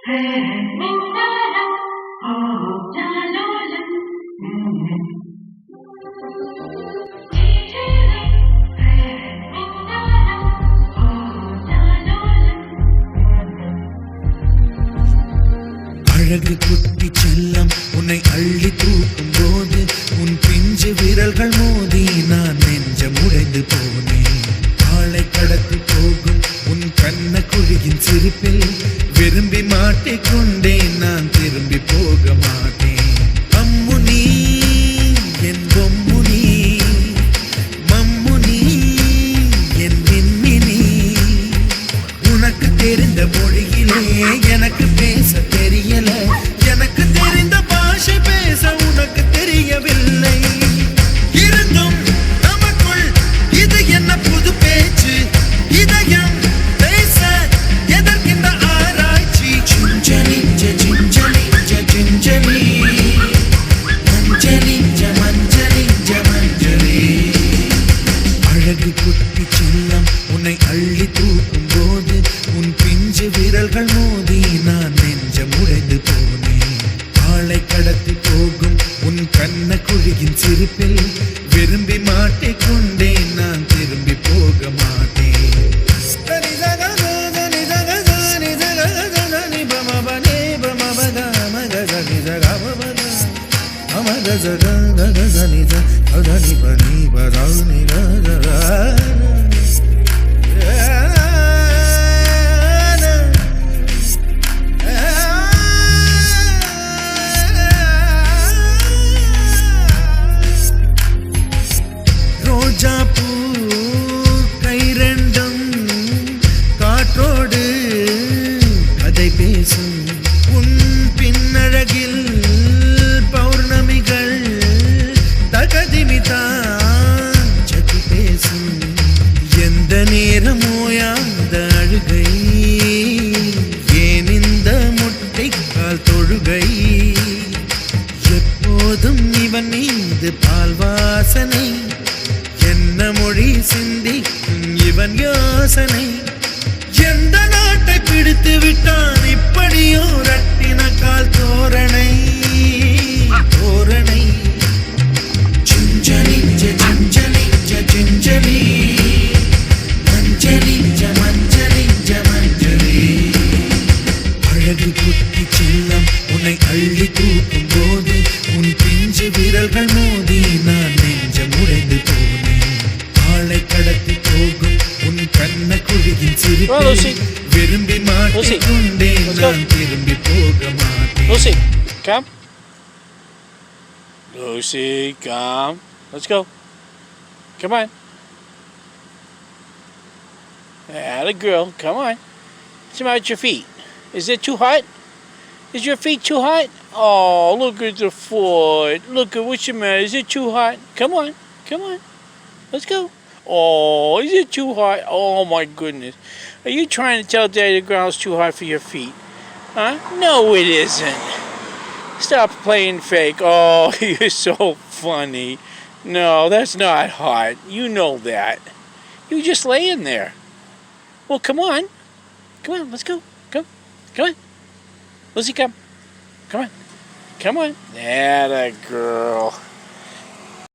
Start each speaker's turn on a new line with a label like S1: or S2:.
S1: அழகு குட்டி செல்லம் உன்னை அள்ளி தூக்கும் போது உன் பிஞ்சு விரல்கள் மோதி நான் நெஞ்சம் உடைந்து போனேன். ஆளை கடத்தி போகும் உன் கண்ண குழியின் சிரிப்பில் விரும்பி மாட்டிக்கொண்டேன். நான் திரும்பி போக மாட்டேன். அம்முனி என் பொம்முனி, மம்முனி என் விண்மினி, உனக்கு தெரிந்த மொழியிலே எனக்கு பேச தெரியல. எனக்கு தெரிந்த பாஷை பேச உனக்கு தெரியவில்லை. இருந்தும் நமக்குள் இது என்ன புது பேச்சு? இதயம் பேச எதற்கின்ற ஆராய்ச்சி? Gingelly gingelly gingelly மஞ்சளி மஞ்சளி மஞ்சளி. அழகு குட்டி செல்லம் உன்னை அள்ளி தூக்கும் போது உன் பிஞ்சு விரல்கள் மோதி நான் நெஞ்சம் உடைந்து போனேன். ஆளை கடத்தி போகும் உன் கண்ண குழியின் சிரிப்பில் விரும்பி மாட்டிக்கொண்டேன். நான் திரும்பி போக மாட்டேன். ரோஜா பூ கை ரெண்டும் காற்றோடு கதை பேசும். உன் பின்னழகில் பௌர்ணமிகள் தகதிமிதான் சதி பேசும். எந்த நேரமோயாந்த அழுகை, ஏன் இந்த முட்டைக்கால் தொழுகை? எப்போதும் இவன் மீது பால் வாசனை, என்ன மொழி சிந்திக்கும் இவன் யோசனை? எந்த நாட்டை பிடித்து விட்டான் இப்படியோ ரட்டின கால் தோரணை தோரணை. Gingelly gingelly gingelly மஞ்சளி மஞ்சளி மஞ்சளி. அழகு குட்டி செல்லம் உன்னை அள்ளி தூக்கும் போது உன் பிஞ்சு விரல்கள் மோதி நான் நெஞ்சம் உடைந்து போனேன். ஆளை கடத்தி போகும் உன் கண்ண குழியின் சிரிப்பில் விரும்பி மாட்டிக்கொண்டேன். நான் திரும்பி போக மாட்டேன்.
S2: Lucy, come. Lucy, come. Let's go. Come on. Atta girl, come on. What's the matter with your feet? Is it too hot? Is your feet too hot? Oh, look at the foot. Look at what's the matter. Is it too hot? Come on. Come on. Let's go. Oh, is it too hot? Oh, my goodness. Are you trying to tell Daddy the ground's too hot for your feet? Huh? No, it isn't. Stop playing fake. Oh, you're so funny. No, that's not hot. You know that. You're just laying there. Well, come on. Come on, let's go. Come. Come on. Lucy, come. Come on. Come on. Atta girl.